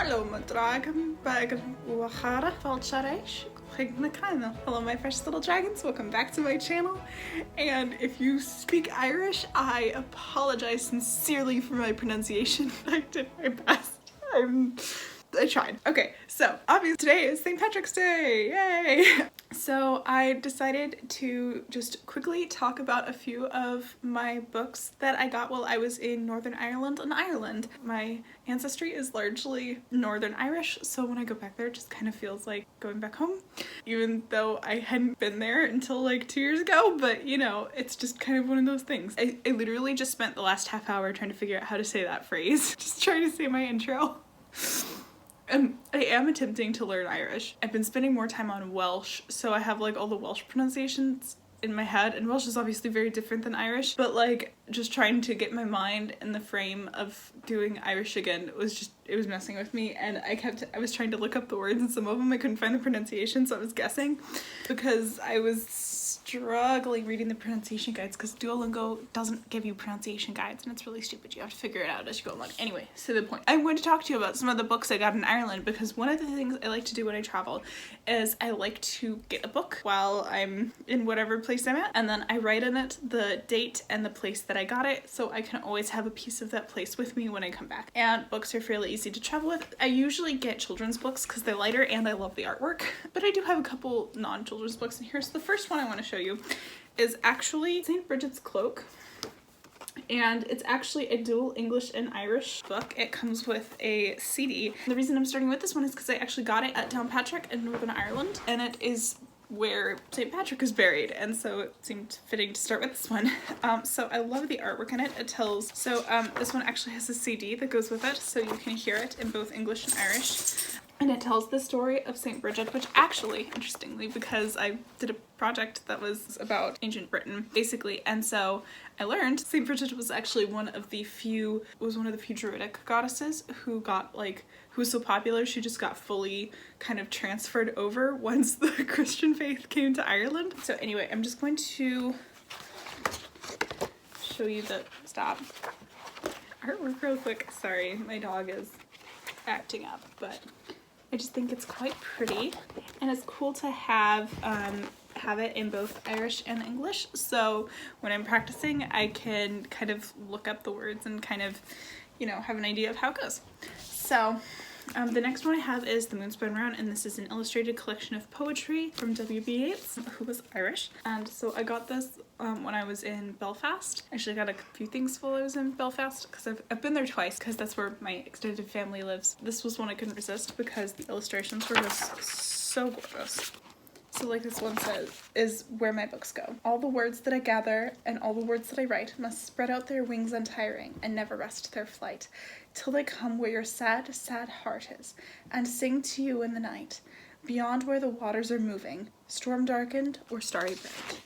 Hallo my dragon bag wachara falcharesh. Hello my precious little dragons, welcome back to my channel. And if you speak Irish, I apologize sincerely for my pronunciation. I did my best. I tried. Okay, so obviously today is St. Patrick's Day, yay! So I decided to just quickly talk about a few of my books that I got while I was in Northern Ireland and Ireland. My ancestry is largely Northern Irish, so when I go back there it just kind of feels like going back home. Even though I hadn't been there until like 2 years ago, but you know, it's just kind of one of those things. I literally just spent the last half hour trying to figure out how to say that phrase. Just trying to say my intro. I am attempting to learn Irish. I've been spending more time on Welsh, so I have like all the Welsh pronunciations in my head, and Welsh is obviously very different than Irish, but like just trying to get my mind in the frame of doing Irish again it was messing with me, and I was trying to look up the words, and some of them I couldn't find the pronunciation, so I was guessing because I was struggling reading the pronunciation guides because Duolingo doesn't give you pronunciation guides and it's really stupid. You have to figure it out as you go along. Anyway, so the point. I'm going to talk to you about some of the books I got in Ireland because one of the things I like to do when I travel is I like to get a book while I'm in whatever place I'm at, and then I write in it the date and the place that I got it, so I can always have a piece of that place with me when I come back. And books are fairly easy to travel with. I usually get children's books because they're lighter and I love the artwork, but I do have a couple non-children's books in here. So the first one I want to show you is actually St. Brigid's Cloak, and it's actually a dual English and Irish book. It comes with a CD. The reason I'm starting with this one is because I actually got it at Downpatrick in Northern Ireland, and it is where St. Patrick is buried, and so it seemed fitting to start with this one. So I love the artwork in it. It tells, this one actually has a CD that goes with it, so you can hear it in both English and Irish. And it tells the story of St. Brigid, which actually, interestingly, because I did a project that was about ancient Britain, basically, and so I learned St. Brigid was actually one of the few Druidic goddesses who was so popular she just got fully kind of transferred over once the Christian faith came to Ireland. So anyway, I'm just going to show you the artwork real quick. Sorry, my dog is acting up, but I just think it's quite pretty, and it's cool to have it in both Irish and English, so when I'm practicing I can kind of look up the words and kind of, you know, have an idea of how it goes. So the next one I have is The Moonspun Round, and this is an illustrated collection of poetry from W.B. Yeats, who was Irish. And so I got this when I was in Belfast. Actually, I got a few things while I was in Belfast because I've been there twice because that's where my extended family lives. This was one I couldn't resist because the illustrations were just so gorgeous. So like this one says, is where my books go. All the words that I gather and all the words that I write must spread out their wings untiring and never rest their flight, till they come where your sad, sad heart is, and sing to you in the night, beyond where the waters are moving, storm darkened or starry bright.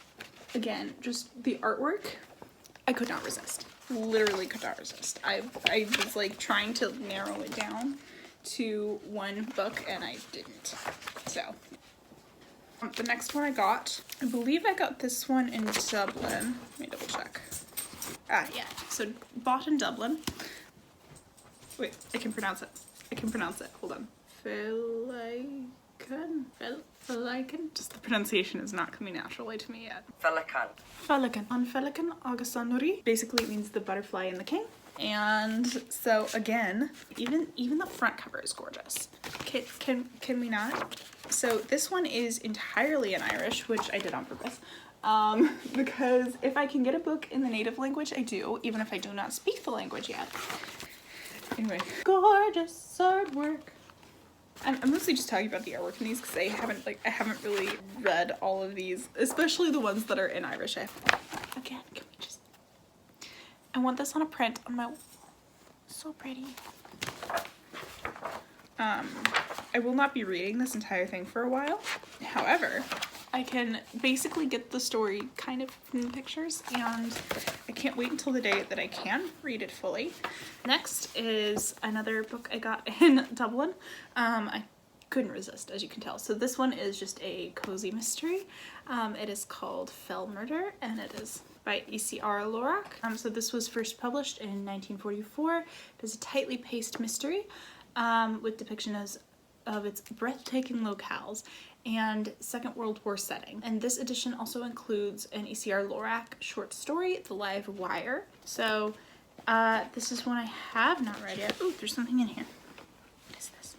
Again, just the artwork, I could not resist. Literally could not resist. I was like trying to narrow it down to one book and I didn't. So the next one I got, I believe I got this one in Dublin. Let me double check. Yeah, so bought in Dublin. Wait, I can pronounce it. Hold on. Féileacán? Just the pronunciation is not coming naturally to me yet. Féileacán. On Féileacán agus an Noreen. Basically it means the butterfly and the king. And so again, even the front cover is gorgeous. Can we not? So this one is entirely in Irish, which I did on purpose. Because if I can get a book in the native language, I do, even if I do not speak the language yet. Anyway, gorgeous artwork. I'm mostly just talking about the artwork in these because I haven't really read all of these, especially the ones that are in Irish. Again, can we just? I want this on a print on my. So pretty. I will not be reading this entire thing for a while. However, I can basically get the story kind of from the pictures, and I can't wait until the day that I can read it fully. Next is another book I got in Dublin. I couldn't resist, as you can tell. So this one is just a cozy mystery. It is called Fell Murder, and it is by E.C.R. Lorac. So this was first published in 1944. It is a tightly paced mystery. with depictions of its breathtaking locales and Second World War setting. And this edition also includes an E.C.R. Lorac short story, The Live Wire. So this is one I have not read yet. Ooh, there's something in here. What is this?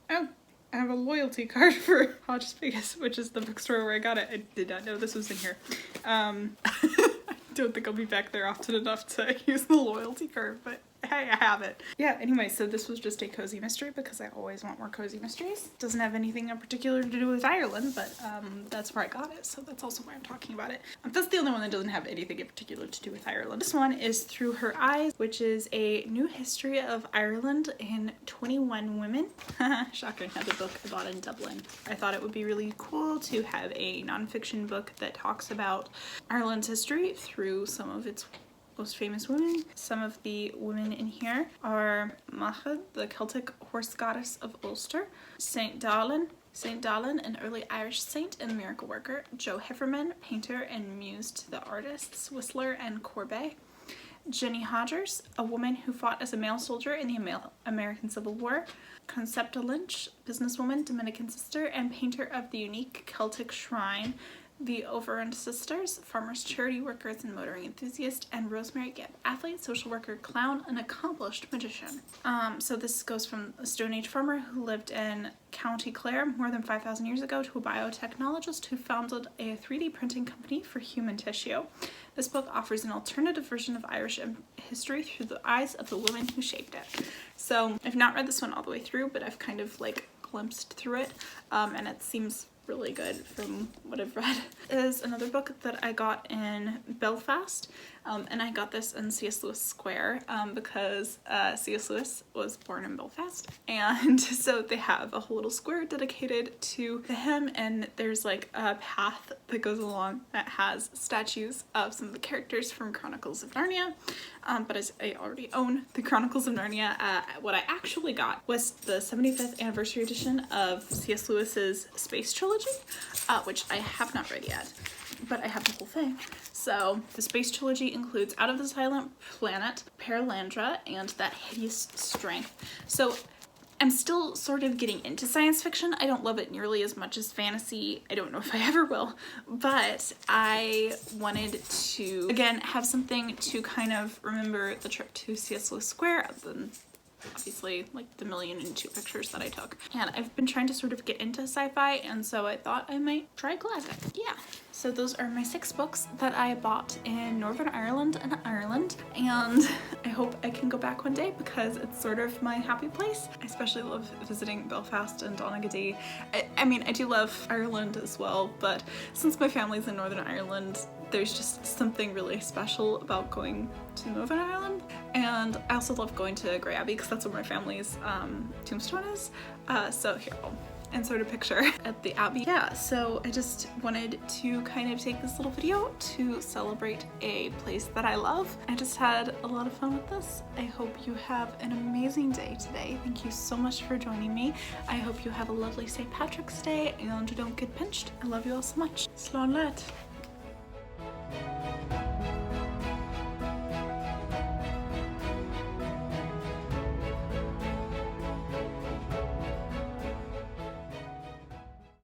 Oh, I have a loyalty card for Hodges Vegas, which is the bookstore where I got it. I did not know this was in here. I don't think I'll be back there often enough to use the loyalty card, but hey, I have it. Yeah, anyway, so this was just a cozy mystery because I always want more cozy mysteries. Doesn't have anything in particular to do with Ireland, but that's where I got it, so that's also why I'm talking about it. That's the only one that doesn't have anything in particular to do with Ireland. This one is Through Her Eyes, which is a new history of Ireland in 21 women. Shocking, that's a book I bought in Dublin. I thought it would be really cool to have a nonfiction book that talks about Ireland's history through some of its most famous women. Some of the women in here are Máire, the Celtic horse goddess of Ulster, St. Dalin, an early Irish saint and miracle worker, Joe Heffernan, painter and muse to the artists Whistler and Courbet, Jenny Hodgers, a woman who fought as a male soldier in the American Civil War, Concepta Lynch, businesswoman, Dominican sister, and painter of the unique Celtic shrine, the Overend Sisters, farmers, charity workers, and motoring enthusiast, and Rosemary Gibb, athlete, social worker, clown, and accomplished magician. So this goes from a Stone Age farmer who lived in County Clare more than 5,000 years ago to a biotechnologist who founded a 3D printing company for human tissue. This book offers an alternative version of Irish history through the eyes of the women who shaped it. So I've not read this one all the way through, but I've kind of like glimpsed through it, and it seems really good from what I've read. Is another book that I got in Belfast, and I got this in C.S. Lewis Square because C.S. Lewis was born in Belfast, and so they have a whole little square dedicated to him, and there's like a path that goes along that has statues of some of the characters from Chronicles of Narnia, but as I already own the Chronicles of Narnia, what I actually got was the 75th anniversary edition of C.S. Lewis's Space Trilogy, which I have not read yet, but I have the whole thing. So the Space Trilogy includes Out of the Silent Planet, Perelandra, and That Hideous Strength. So I'm still sort of getting into science fiction. I don't love it nearly as much as fantasy. I don't know if I ever will, but I wanted to, again, have something to kind of remember the trip to C.S. Lewis Square, other than obviously like the 1,000,002 pictures that I took. And I've been trying to sort of get into sci-fi, and so I thought I might try classic. Yeah. So those are my 6 books that I bought in Northern Ireland and Ireland, and I hope I can go back one day because it's sort of my happy place. I especially love visiting Belfast and Donegal. I mean, I do love Ireland as well, but since my family's in Northern Ireland, there's just something really special about going to Northern Ireland. And I also love going to Grey Abbey because that's where my family's tombstone is. So here, I'll insert a picture at the Abbey. Yeah, so I just wanted to kind of take this little video to celebrate a place that I love. I just had a lot of fun with this. I hope you have an amazing day today. Thank you so much for joining me. I hope you have a lovely St. Patrick's Day and don't get pinched. I love you all so much. Slán leat.